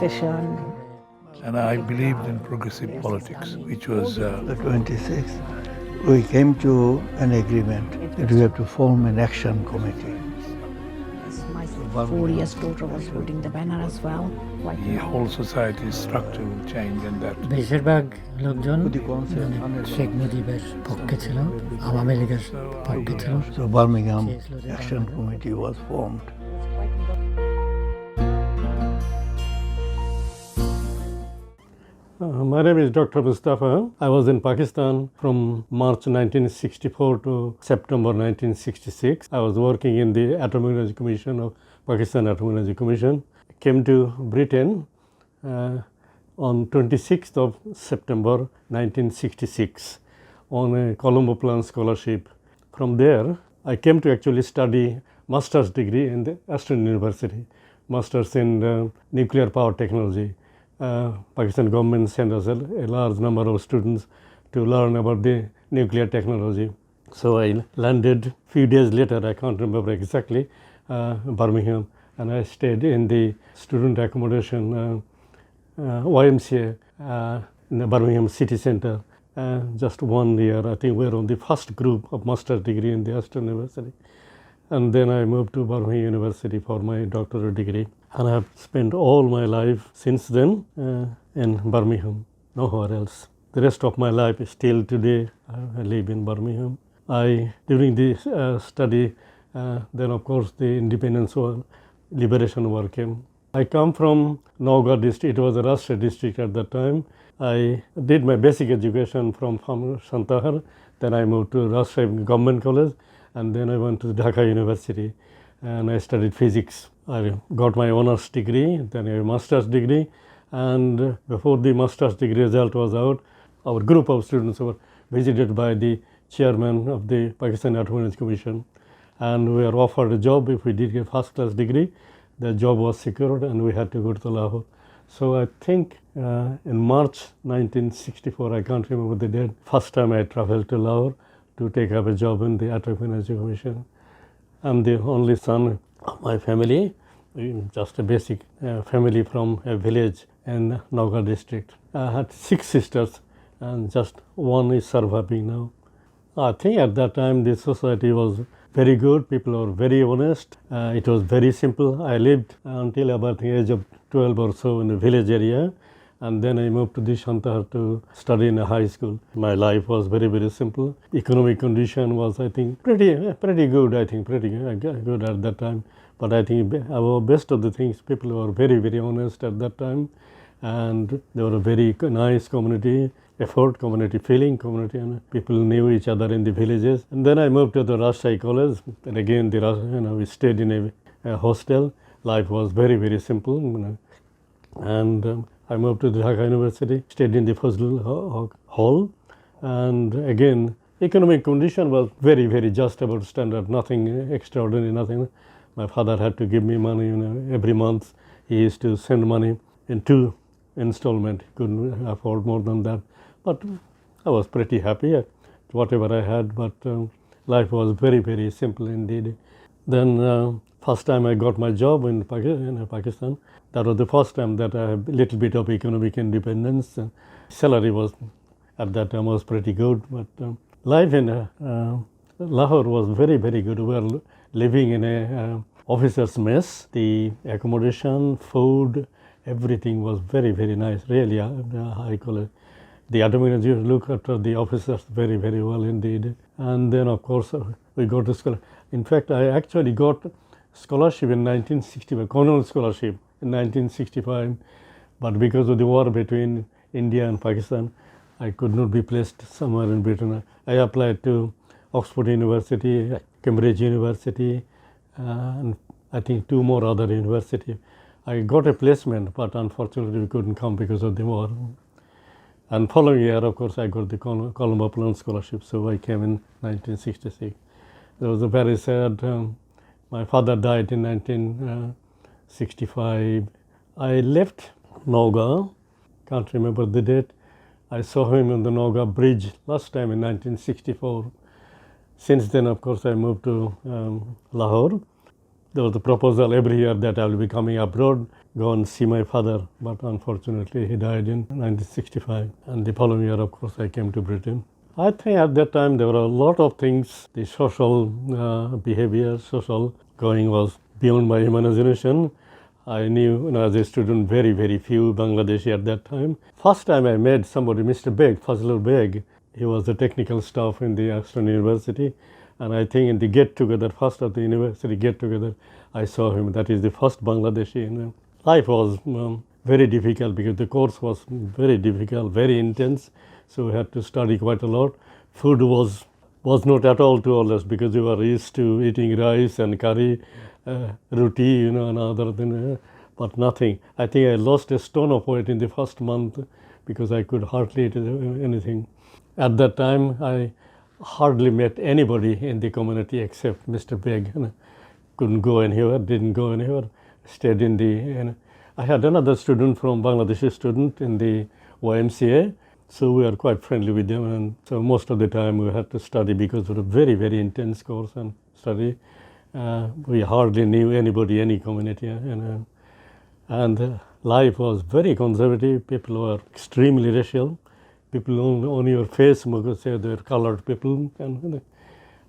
session. And I believed in progressive politics, which was The 26th, we came to an agreement that we have to form an action committee. My 4 years daughter was holding the banner as well. the whole society's structure will change, and that বেশিরভাগ লোকজন With the concept, Sheikh মুজিবের পক্ষে ছিল, আওয়ামী লীগের পক্ষে ছিল। So Birmingham Action Committee was formed. My name is Dr. Mustafa. I was in Pakistan from March 1964 to September 1966. I was working in the Atomic Energy Commission of Pakistan Atomic Energy Commission. I came to Britain on 26th of September 1966 on a Colombo Plan scholarship. From there, I came to actually study master's degree in the Aston University, master's in nuclear power technology. Pakistan government sent us a large number of students to learn about the nuclear technology. So I landed few days later, I can't remember exactly, Birmingham, and I stayed in the student accommodation YMCA in the Birmingham city center. Just 1 year, I think we were on the first group of master's degree in the Aston University. And then I moved to Birmingham University for my doctorate degree. And I have spent all my life since then in Birmingham, nowhere else. The rest of my life is still today, I live in Birmingham. During the study, then of course the independence or liberation war came. I come from Naugar district, it was a Rashtra district at that time. I did my basic education from Santahar, then I moved to Rashtra Government College, and then I went to Dhaka University and I studied physics. I got my honors degree, then a master's degree, and before the master's degree result was out, our group of students were visited by the chairman of the Pakistan Atomic Energy Commission, and we were offered a job. If we did a first class degree, the job was secured and we had to go to Lahore. So I think in March 1964, I can't remember the date, first time I traveled to Lahore to take up a job in the Atomic Energy Commission. I'm the only son of my family, just a basic family from a village in Naugar district. I had 6 sisters and just one is surviving now. I think at that time the society was very good, people were very honest, it was very simple. I lived until about the age of 12 or so in the village area, and then I moved to the Santahar to study in a high school. My life was very, very simple. Economic condition was, I think, pretty good, I think, pretty good at that time. But I think our best of the things, people were very, very honest at that time, and they were a very nice community, effort, community feeling, community, and people knew each other in the villages. And then I moved to the Rajshahi College, and again, we stayed in a hostel. Life was very, very simple, and I moved to the Dhaka University, stayed in the Fazl Hall, and again, economic condition was very, very just about standard, nothing extraordinary, nothing. My father had to give me money, every month. He used to send money in 2 installments. He couldn't afford more than that. But I was pretty happy, whatever I had, but life was very, very simple indeed. Then first time I got my job in Pakistan, that was the first time that I had a little bit of economic independence. Salary was, at that time, was pretty good, but life in Lahore was very, very good. We were living in a officer's mess. The accommodation, food, everything was very, very nice, really high quality. The Atomic Energy look after the officers very, very well indeed. And then of course we got to school. In fact, I actually got scholarship in 1965, Colonel scholarship in 1965, but because of the war between India and Pakistan, I could not be placed somewhere in Britain. I applied to Oxford University, Cambridge University, and I think 2 more other universities. I got a placement, but unfortunately we couldn't come because of the war. And following year, of course, I got the Colombo Plan scholarship, so I came in 1966. It was a very sad. My father died in 1965. I left Naugar, can't remember the date. I saw him on the Naugar Bridge last time in 1964. Since then, of course, I moved to Lahore. there was a proposal every year that I will be coming abroad, go and see my father. But unfortunately, he died in 1965. And the following year, of course, I came to Britain. I think at that time there were a lot of things. The social behavior, social going was beyond my imagination. I knew, as a student, very, very few Bangladeshi at that time. First time I met somebody, Mr. Beg, Fazlur Beg. He was the technical staff in the Aston University. And I think in the get-together, first of the university get-together, I saw him. That is the first Bangladeshi. Life was very difficult because the course was very difficult, very intense. So we had to study quite a lot. Food was not at all to us because we were used to eating rice and curry, roti, and other than, but nothing. I think I lost a stone of weight in the first month because I could hardly eat anything. At that time, I hardly met anybody in the community except Mr. Beg. Couldn't go anywhere, didn't go anywhere, stayed in the. I had another student from Bangladeshi student in the YMCA. So we are quite friendly with them, and so most of the time we had to study because it was a very, very intense course and study. We hardly knew anybody, any community, and life was very conservative. People were extremely racial. People on your face would say they're colored people, and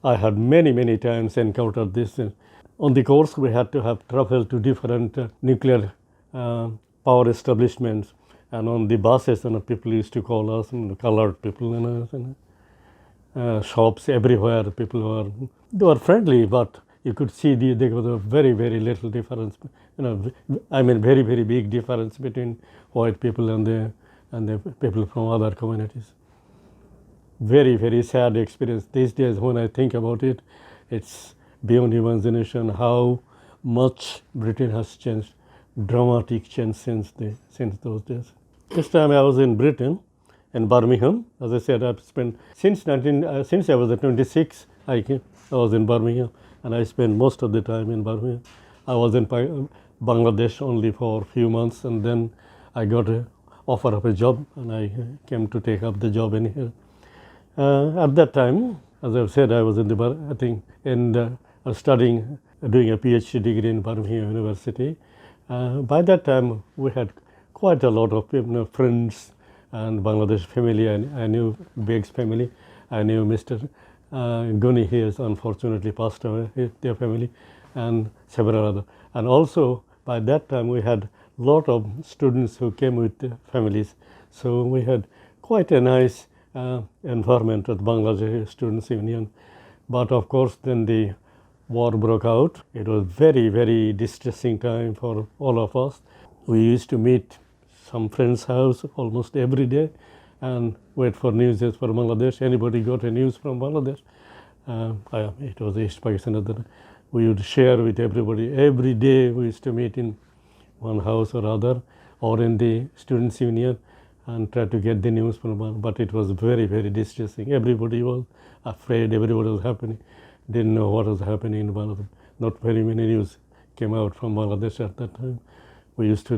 I had many, many times encountered this. On the course, we had to have travel to different nuclear power establishments. And on the buses, people used to call us colored people. Shops everywhere, people were friendly, but you could see there was a very, very little difference. Very, very big difference between white people and the people from other communities. Very, very sad experience. These days, when I think about it, it's beyond imagination how much Britain has changed. Dramatic change since those days. This time I was in Britain, in Birmingham. As I said, I've spent since I was 26. I was in Birmingham, and I spent most of the time in Birmingham. I was in Bangladesh only for a few months, and then I got an offer of a job, and I came to take up the job in here. At that time, as I've said, I was studying, doing a PhD degree in Birmingham University. By that time, we had quite a lot of friends and Bangladesh family. I knew Beg's family. I knew Mr. Guni, he has unfortunately passed away, their family, and several other. And also, by that time, we had a lot of students who came with their families. So we had quite a nice environment at Bangladesh Students' Union. But of course, then the war broke out. It was very, very distressing time for all of us. We used to meet some friend's house almost every day and wait for news for Bangladesh. Anybody got a news from Bangladesh? It was East Pakistan. We would share with everybody. Every day we used to meet in one house or other or in the Students' Union and try to get the news from Bangladesh. But it was very, very distressing. Everybody was afraid, everybody was happening. Didn't know what was happening in Bangladesh. Not very many news came out from Bangladesh at that time. We used to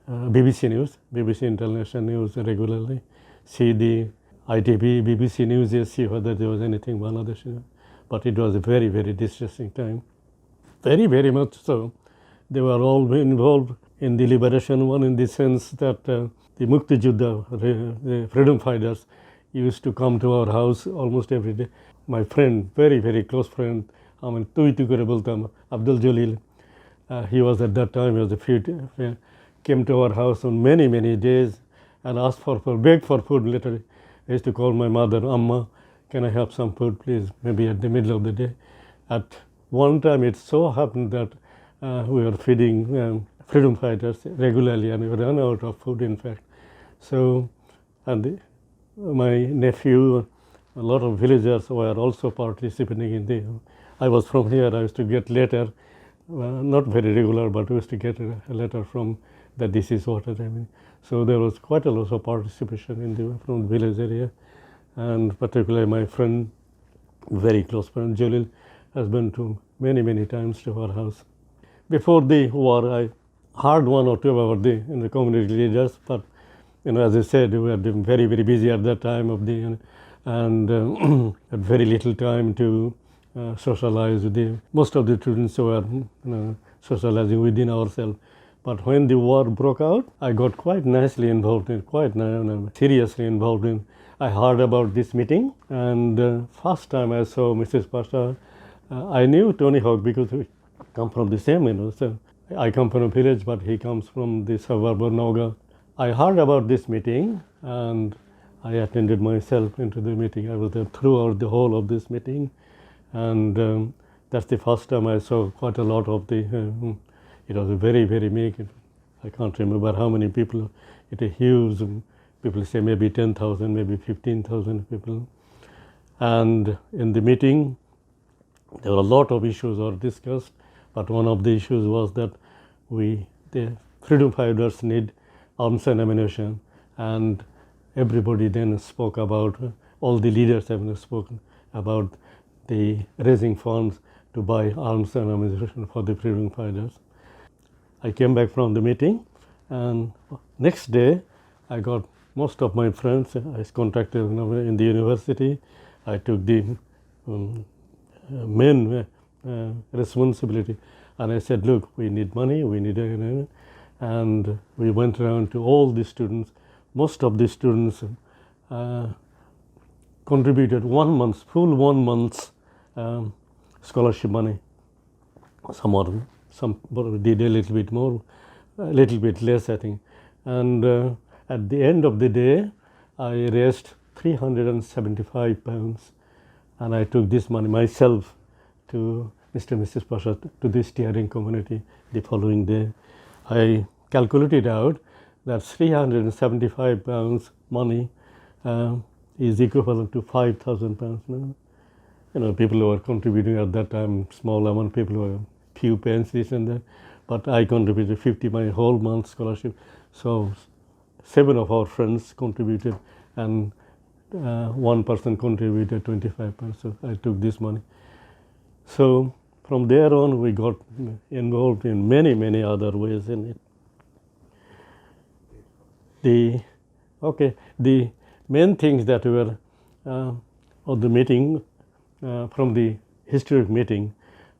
BBC News, BBC International News regularly, see the ITV, BBC News, see whether there was anything Bangladesh. But it was a very, very distressing time. Very, very much so. They were all involved in the liberation one in the sense that the Mukti Juddha, the freedom fighters, used to come to our house almost every day. My friend, very, very close friend, Abdul Jalil, he was at that time, he was a fugitive, came to our house on many, many days and asked begged for food literally. I used to call my mother, Amma, can I have some food please, maybe at the middle of the day. At one time it so happened that we were feeding freedom fighters regularly and we ran out of food in fact. So, my nephew, a lot of villagers were also participating in the. I was from here, I used to get letter, not very regular, but we used to get a letter from that this is what I mean. So there was quite a lot of participation from the village area, and particularly my friend, very close friend Jalil, has been to many times to our house. Before the war, I heard one or two about the community leaders, but as I said, we were very busy at that time of the and had very little time to socialize with most of the students were socializing within ourselves. But when the war broke out, I got quite nicely involved in, quite seriously involved in. I heard about this meeting, and first time I saw Mrs. Pasha, I knew Tony Hawk because we come from the same, so I come from a village, but he comes from the suburb of Naga. I heard about this meeting, and I attended myself into the meeting. I was there throughout the whole of this meeting, and that's the first time I saw quite a lot of the, it was a very, very big, I can't remember how many people, it was huge, people say maybe 10,000, maybe 15,000 people. And in the meeting, there were a lot of issues were discussed, but one of the issues was that the freedom fighters need arms and ammunition, and everybody then spoke about, all the leaders have spoken about the raising funds to buy arms and ammunition for the freedom fighters. I came back from the meeting, and next day I got most of my friends. I contacted in the university. I took the main responsibility, and I said, look, we need money, we need, and we went around to all the students. Most of the students contributed 1 month, full 1 month's scholarship money. Some did a little bit more, a little bit less, I think. And at the end of the day, I raised £375, and I took this money myself to Mr. and Mrs. Pasha, to the steering community the following day. I calculated out that £375 money is equivalent to £5,000. People who were contributing at that time, small amount, people were few pence, this and that, but I contributed 50, my whole month scholarship. So 7 of our friends contributed, and one person contributed £25. So I took this money. So from there on, we got involved in many, many other ways in it. The main things that were of the meeting, from the historic meeting,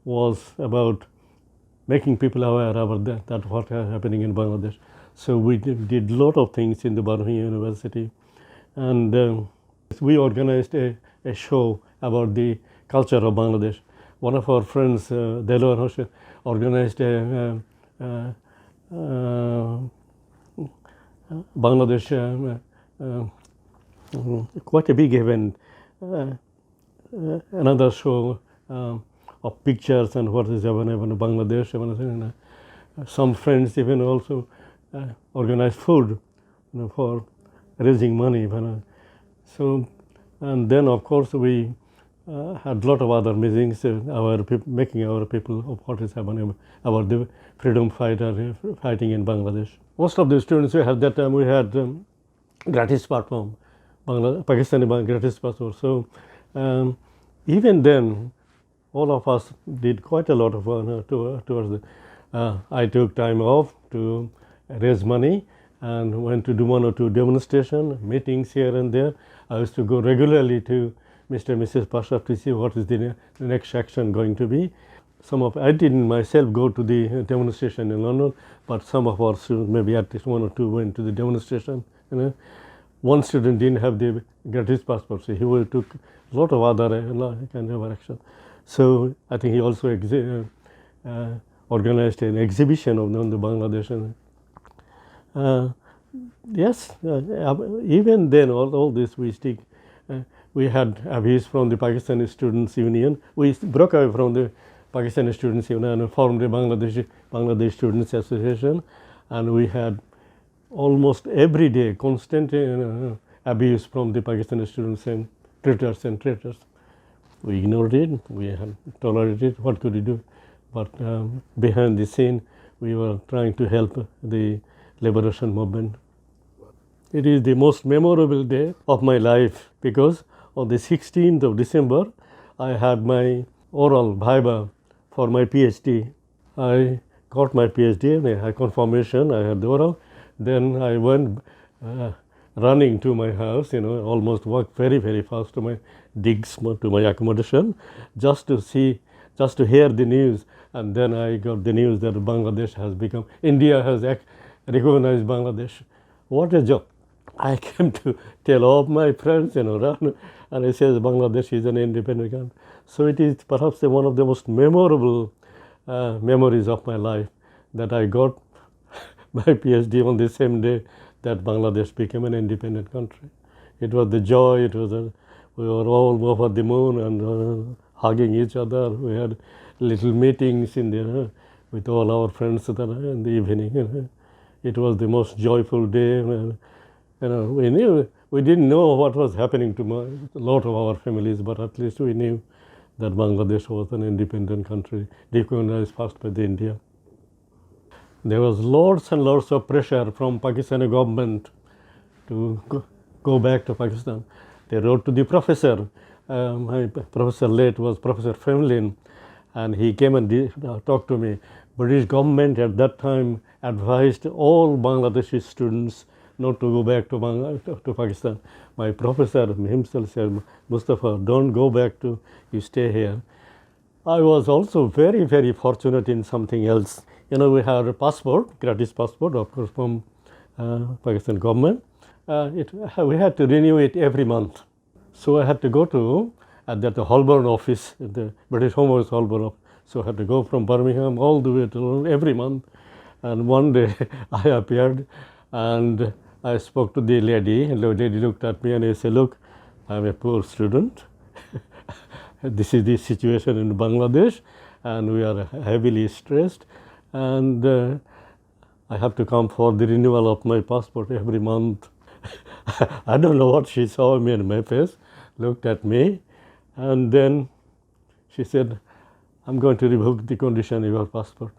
was about making people aware about that what is happening in Bangladesh. So we did a lot of things in the Birmingham University, and we organized a show about the culture of Bangladesh. One of our friends, Delwar Hossain, organized a Bangladesh, quite a big event, another show of pictures and what is available in Bangladesh. Some friends even also organized food for raising money. So, and then of course we had a lot of other meetings, making our people of what is happening about the freedom fighting in Bangladesh. Most of the students we had that time, we had gratis platform, Pakistani gratis passport. So even then, all of us did quite a lot of work towards it. I took time off to raise money and went to do 1 or 2 demonstration meetings here and there. I used to go regularly to Mr. and Mrs. Pasha to see what is the next action going to be. I didn't myself go to the demonstration in London, but some of our students, maybe at least 1 or 2, went to the demonstration. One student didn't have the gratis passport, so he took a lot of other kind of action. So I think he also organized an exhibition of the Bangladesh. Yes, even then, all this we stick. We had abuse from the Pakistani Students' Union. We broke away from the Pakistani Students' Union and formed the Bangladesh Students' Association, and we had almost every day constant abuse from the Pakistani students and traitors. We ignored it, we had tolerated it, what could we do? But behind the scene, we were trying to help the liberation movement. It is the most memorable day of my life because on the 16th of December, I had my oral viva for my PhD. I got my PhD, I had confirmation, I had the oral. Then I went running to my house, almost walked very, very fast to my digs, to my accommodation, just to see, just to hear the news. And then I got the news that Bangladesh has become, India has recognized Bangladesh. What a job. I came to tell all my friends, run, and I said Bangladesh is an independent country. So it is perhaps one of the most memorable memories of my life, that I got my PhD on the same day that Bangladesh became an independent country. It was the joy, we were all over the moon and hugging each other. We had little meetings in there with all our friends in the evening. It was the most joyful day. We didn't know what was happening to a lot of our families, but at least we knew that Bangladesh was an independent country, recognized first by the India. There was lots and lots of pressure from Pakistani government to go back to Pakistan. They wrote to the professor. My professor late was Professor Femlin, and he came and talked to me. British government at that time advised all Bangladeshi students not to go back to Pakistan. My professor himself said, Mustafa, don't go back you stay here. I was also very, very fortunate in something else. We had a passport, gratis passport, of course, from Pakistan government. We had to renew it every month. So I had to go to the Holborn office, the British Home Office Holborn office. So I had to go from Birmingham all the way to every month. And one day I appeared and I spoke to the lady, and the lady looked at me and I said, look, I'm a poor student. This is the situation in Bangladesh, and we are heavily stressed. And I have to come for the renewal of my passport every month. I don't know what she saw me in my face, looked at me, and then she said, I'm going to revoke the condition of your passport.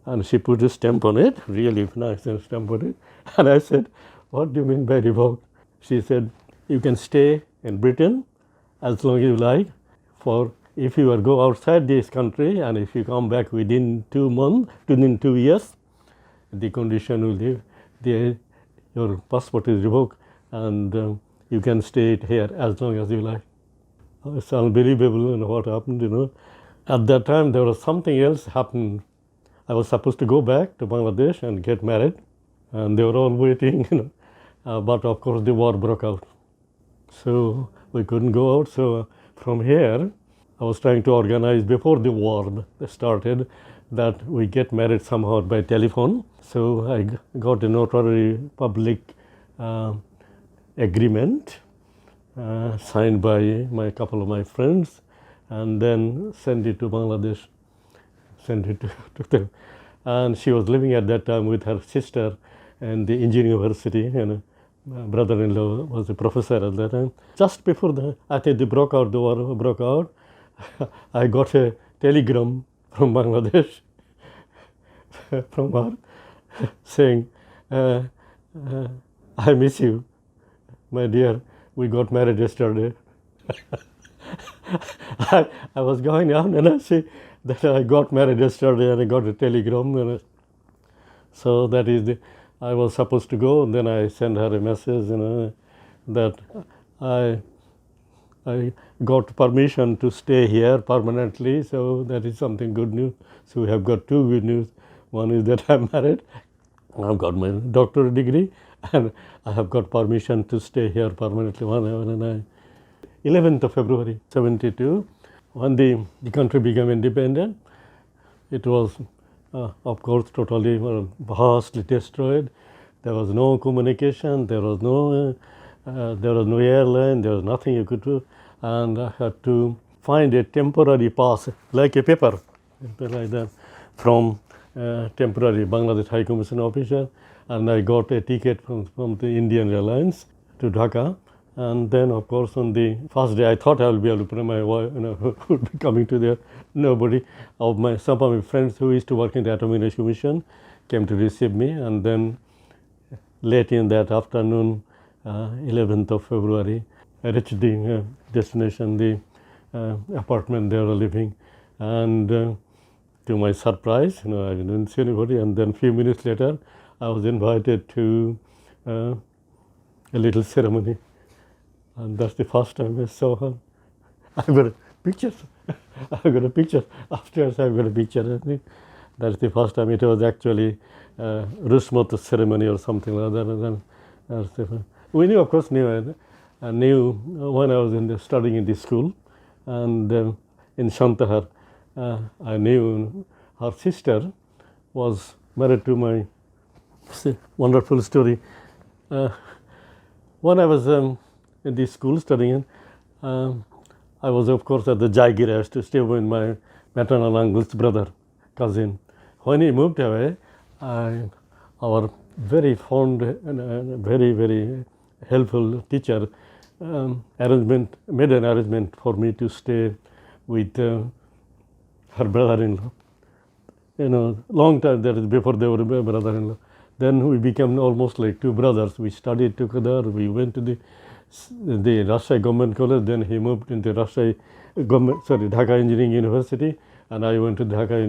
And she put a stamp on it, really nice stamp on it. And I said, what do you mean by revoke? She said, you can stay in Britain as long as you like. For if you go outside this country and if you come back within 2 months, within 2 years, the condition will be, your passport is revoked and you can stay here as long as you like. It's unbelievable what happened, At that time there was something else happened. I was supposed to go back to Bangladesh and get married, and they were all waiting, but of course the war broke out. So we couldn't go out. So from here, I was trying to organize before the war started that we get married somehow by telephone. So I got a notary public agreement signed by a couple of my friends, and then sent it to Bangladesh, sent it to them. And she was living at that time with her sister in the engineering university, and my brother-in-law was a professor at that time. Just before the war broke out, I got a telegram from Bangladesh from her saying, I miss you, my dear, we got married yesterday. I was going on and I see that I got married yesterday and I got a telegram. So that is I was supposed to go, and then I sent her a message, that I got permission to stay here permanently. So that is something good news. So we have got two good news. One is that I'm married, I've got my doctorate degree, and I have got permission to stay here permanently. 11th of February 72, when the country became independent, it was of course totally vastly destroyed. There was no communication, there was no airline, there was nothing you could do, and I had to find a temporary pass, like a paper like that, from temporary Bangladesh High Commission officer, and I got a ticket from the Indian Airlines to Dhaka. And then, of course, on the first day, I thought I would be able to put my wife, would be coming to there. Nobody of some of my friends who used to work in the Atomic Energy Commission came to receive me. And then late in that afternoon, 11th of February, I reached the destination, the apartment they were living. And to my surprise, I didn't see anybody. And then a few minutes later, I was invited to a little ceremony. And that's the first time I saw her. I've got pictures. I've got a picture. Upstairs I've got a picture. I think that's the first time. It was actually Rusmot ceremony or something like that. And then, we knew, of course, I knew when I was studying in the school, and in Shantahar, I knew her sister was married to my wonderful story. When I was in the school studying, I was, of course, at the Jaigir. I used to stay with my maternal uncle's brother, cousin. When he moved away, our very fond and very, very helpful teacher made an arrangement for me to stay with her brother-in-law. Long time that is before they were brother-in-law. Then we became almost like two brothers. We studied together. We went to the Rajshahi Government College. Then he moved into Dhaka Engineering University, and I went to Dhaka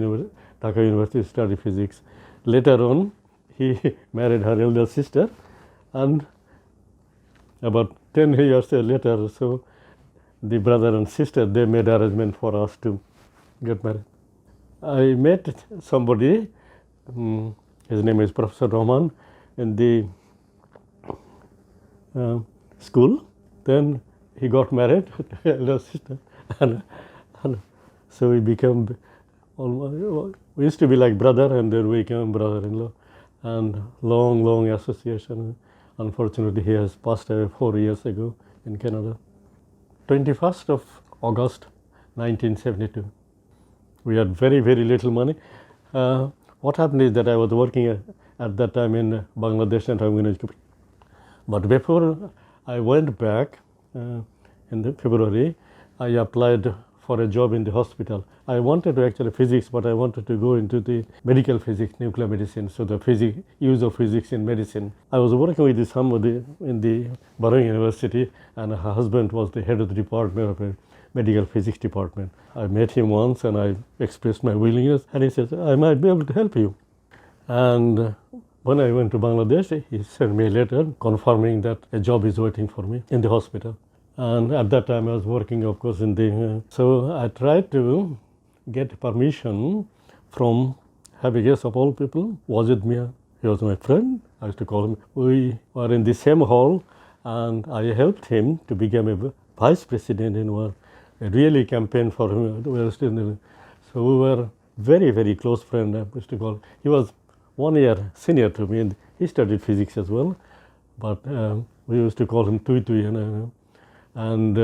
University to study physics. Later on, he married her elder sister, and about 10 years later, so the brother and sister, they made arrangement for us to get married. I met somebody, his name is Professor Rahman, in the school. Then he got married to the elder sister, and so we became we used to be like brother, and then we became brother-in-law, and long association. Unfortunately, he has passed away 4 years ago in Canada. 21st of August 1972. We had very, very little money. What happened is that I was working at that time in Bangladesh, and I'm going to. But before I went back in the February, I applied for a job in the hospital. I wanted to actually physics, but I wanted to go into the medical physics, nuclear medicine, so the use of physics in medicine. I was working with somebody in the Birmingham University, and her husband was the head of the department of a medical physics department. I met him once, and I expressed my willingness, and he said, I might be able to help you. And when I went to Bangladesh, he sent me a letter confirming that a job is waiting for me in the hospital. And at that time I was working, of course, in the, so I tried to get permission from, have a guess of all people, Wajid Mia. He was my friend. I used to call him. We were in the same hall, and I helped him to become a vice president in one, really campaign for him. So we were very, very close friend, I used to call. He was 1 year senior to me, and he studied physics as well. But we used to call him Tui Tui, and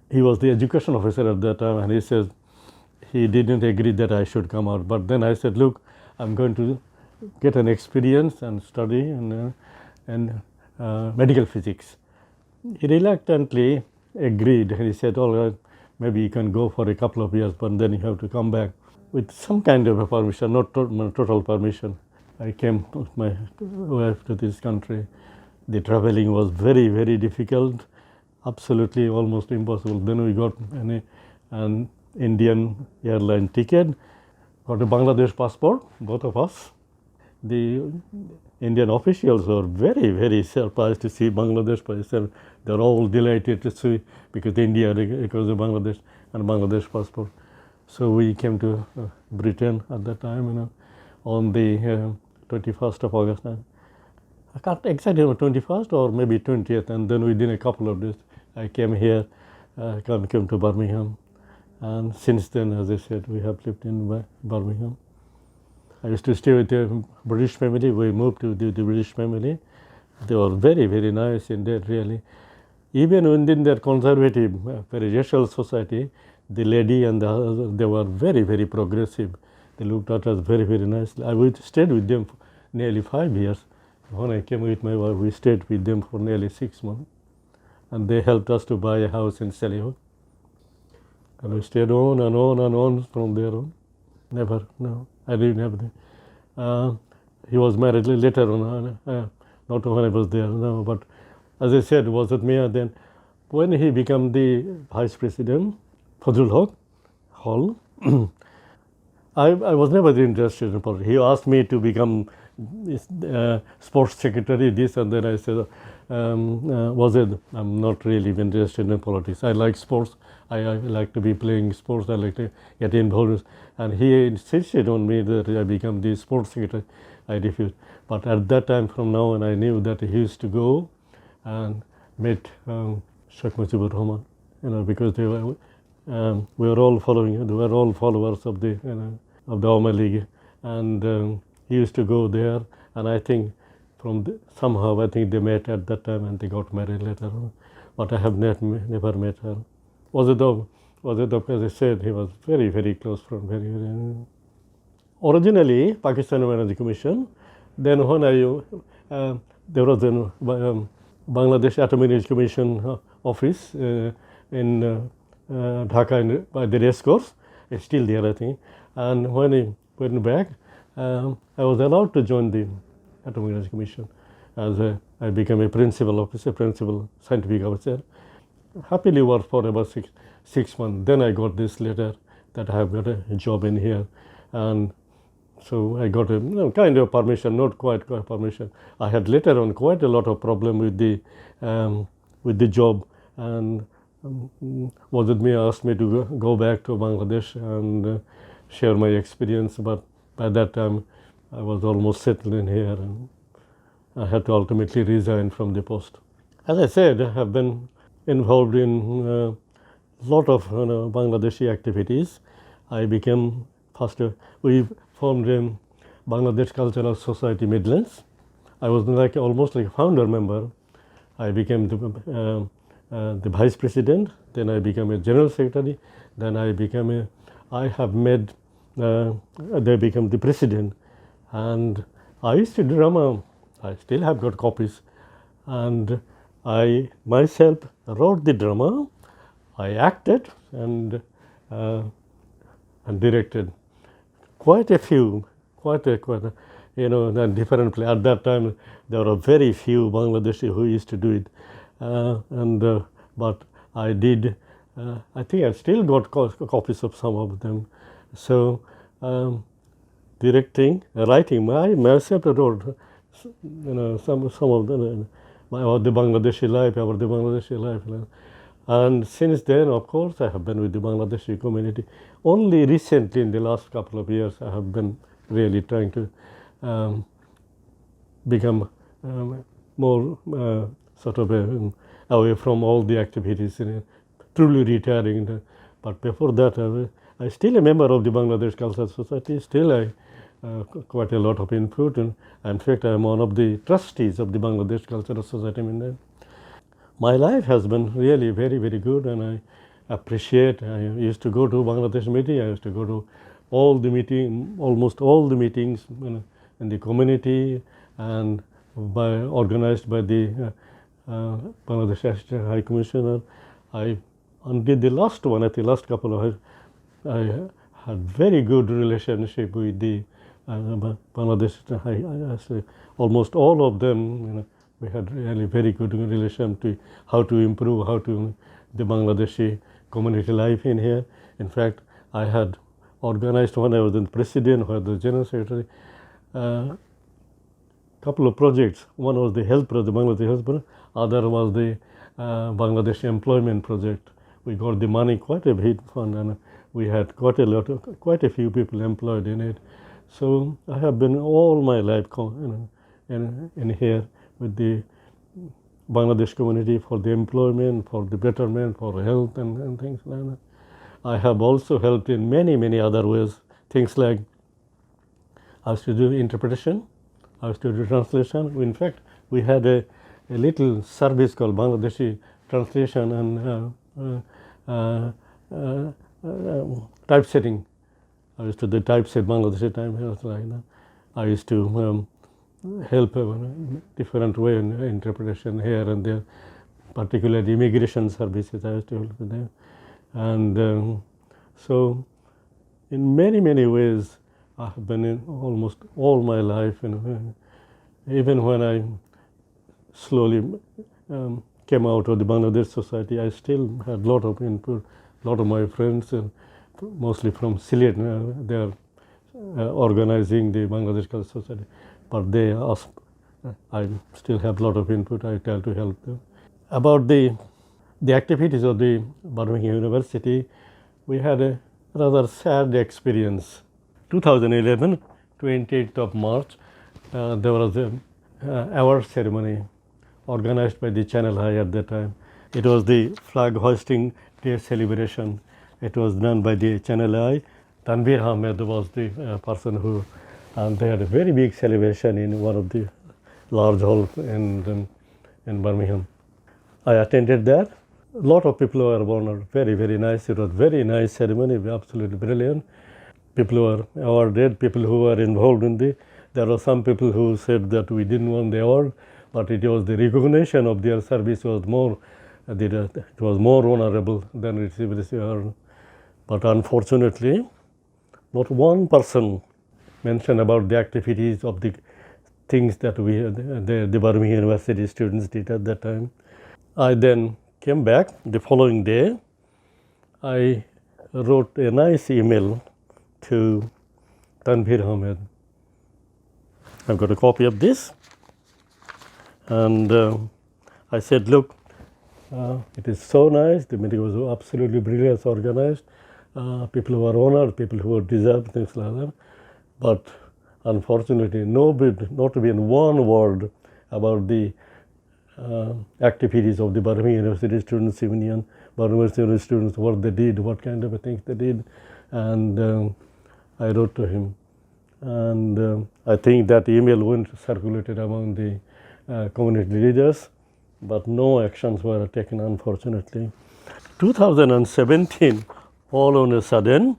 he was the education officer at that time, and he says he didn't agree that I should come out. But then I said, look, I'm going to get an experience and study in medical physics. He reluctantly agreed. He said, all right, maybe you can go for a couple of years, but then you have to come back with some kind of a permission, not total permission. I came with my wife to this country. The traveling was very, very difficult, absolutely almost impossible. Then we got an Indian airline ticket, got a Bangladesh passport, both of us. The Indian officials were very, very surprised to see Bangladesh. They're all delighted to see, because India, because of Bangladesh and Bangladesh passport. So we came to Britain at that time, on the 21st of August. I can't exactly remember, 21st or maybe 20th, and then within a couple of days I came here, came to Birmingham, and since then, as I said, we have lived in Birmingham. I used to stay with the British family. We moved to the British family. They were very, very nice indeed, really. Even within their conservative, very racial society, the lady and the husband, they were very, very progressive. They looked at us very, very nicely. I stayed with them for nearly 5 years. When I came with my wife, we stayed with them for nearly 6 months. And they helped us to buy a house in Salihod. And we stayed on and on and on from there on. Never, no, I didn't have the. He was married later on, not when I was there, no, but as I said, was at me. Then when he became the vice president, Fazlul Haq Hall, I was never interested in politics. He asked me to become sports secretary, this and then I said, was it, I'm not really interested in politics. I like sports. I like to be playing sports. I like to get involved. And he insisted on me that I become the sports secretary. I refused. But at that time from now on, I knew that he used to go and meet Sheikh Mujibur Rahman, because they were, we were all following, they were all followers of the, of the Awami League. And he used to go there, and I think somehow I think they met at that time and they got married later on. But I have never met her. Was it though, as I said, he was very, very close friend, very, very. Originally, Pakistan Energy Commission, then when there was a Bangladesh Atomic Energy Commission office in Dhaka by the race course. It's still there, I think. And when I went back, I was allowed to join the Atomic Energy Commission as I became a principal officer, principal scientific officer. Happily worked for about six months. Then I got this letter that I have got a job in here. And so I got a kind of permission, not quite permission. I had later on quite a lot of problem with the job, and was it me asked me to go back to Bangladesh and share my experience. But by that time, I was almost settled in here, and I had to ultimately resign from the post. As I said, I have been involved in a lot of Bangladeshi activities. I became first. We formed a Bangladesh Cultural Society Midlands. I was almost like a founder member. I became the vice president. Then I became a general secretary. Then I became they became the president. And I used to do drama. I still have got copies. And I myself wrote the drama. I acted and directed quite a few, different plays. At that time, there were very few Bangladeshi who used to do it. But I did, I think I still got copies of some of them. So, directing, writing, myself wrote, some of them, about the Bangladeshi life, And since then, of course, I have been with the Bangladeshi community. Only recently, in the last couple of years, I have been really trying to become more sort of away from all the activities, truly retiring. But before that, I still a member of the Bangladesh Cultural Society. Still, I quite a lot of input. And in fact, I am one of the trustees of the Bangladesh Cultural Society. My life has been really very, very good, and I appreciate. I used to go to Bangladesh meeting. I used to go to almost all the meetings in the community, and organized by the Bangladesh Assistant High Commissioner. Until the last one, at the last couple of years, I had very good relationship with the Bangladesh High. Almost all of them, we had really very good relation to how to improve, the Bangladeshi community life in here. In fact, I had organized when I was the president or the general secretary, couple of projects. One was the health project, Bangladesh health project. Other was the Bangladesh employment project. We got the money, quite a bit fund, and we had quite a few people employed in it. So I have been all my life in here with the Bangladesh community for the employment, for the betterment, for health and things like that. I have also helped in many other ways. Things like I used to do interpretation, I used to do translation. In fact, we had a little service called Bangladeshi translation and typesetting. I used to do typeset Bangladeshi typeset like that. I used to help different way in interpretation here and there, particularly immigration services. I used to help with them, and so in many ways I have been in almost all my life. Even when I slowly came out of the Bangladesh society, I still had a lot of input. A lot of my friends, mostly from Sylhet, they are organizing the Bangladesh Cultural Society. but they asked, I still have a lot of input, I try to help them. About the activities of the Birmingham University, we had a rather sad experience. 2011, 28th of March, there was a award ceremony organized by the Channel High at that time. It was the flag hoisting day celebration. It was done by the Channel High. Tanvir Ahmed was the person who, and they had a very big celebration in one of the large halls in Birmingham. I attended that. A lot of people were honored. Very, very nice. It was very nice ceremony, absolutely brilliant. People were awarded, people who were involved in there were some people who said that we didn't want the award, but it was the recognition of their service was more, it was more honorable than receiving this award. But unfortunately, not one person mentioned about the activities of the things that the Birmingham University students did at that time. I then came back the following day. I wrote a nice email to Tanvir Ahmed. I've got a copy of this, and I said, look, it is so nice, the meeting was absolutely brilliant, organized, people who were honored, people who were deserved, things like that, but unfortunately not even one word about the activities of the Birmingham University Students' Union, Birmingham University students, what they did, what kind of things they did, and I wrote to him. And I think that email went circulated among the community leaders, but no actions were taken, unfortunately. 2017, all on a sudden,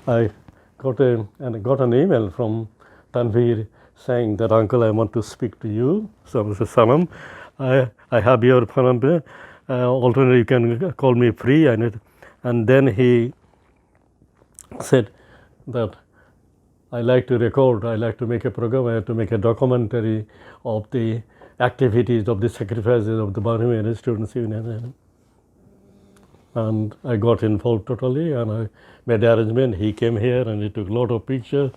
I got an email from Tanvir saying that, uncle, I want to speak to you. So I said, Salam, I have your phone number. Alternately, you can call me free. And then he said that I like to record, I like to make a program, I have to make a documentary of the activities of the sacrifices of the Birmingham Students' Union. And I got involved totally, and I made arrangement. He came here and he took a lot of pictures,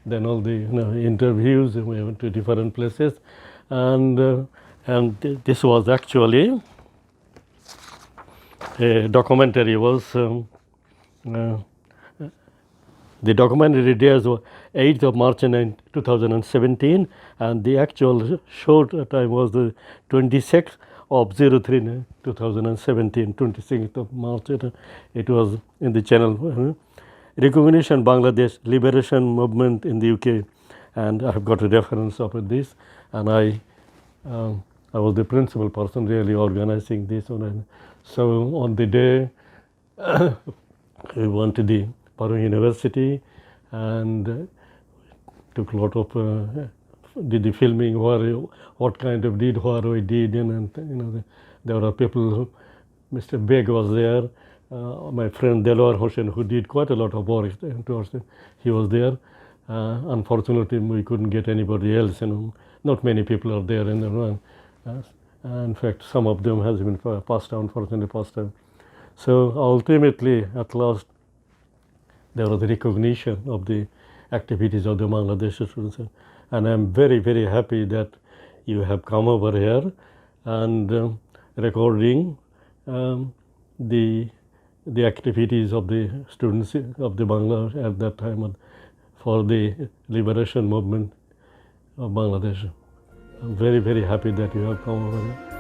then all the interviews, and we went to different places. And this was actually a documentary was the documentary days were 8th of March 2017, and the actual short time was the 26th of 03 2017, 26th of March. It was in the channel Recognition Bangladesh Liberation Movement in the UK, and I have got a reference of this, and I was the principal person really organizing this one. So on the day we went to the Birmingham University and took a lot of did the filming, what kind of did, where we did, and there were people. Mr. Beg was there, my friend Delwar Hossain, who did quite a lot of work towards it. He was there. Unfortunately, we couldn't get anybody else. Not many people are there in the run. In fact, some of them has been passed down, unfortunately passed down. So ultimately, at last, there was a recognition of the activities of the Bangladeshi students. And I'm very, very happy that you have come over here and recording the activities of the students of the Bangladesh at that time for the liberation movement of Bangladesh. I'm very, very happy that you have come over here.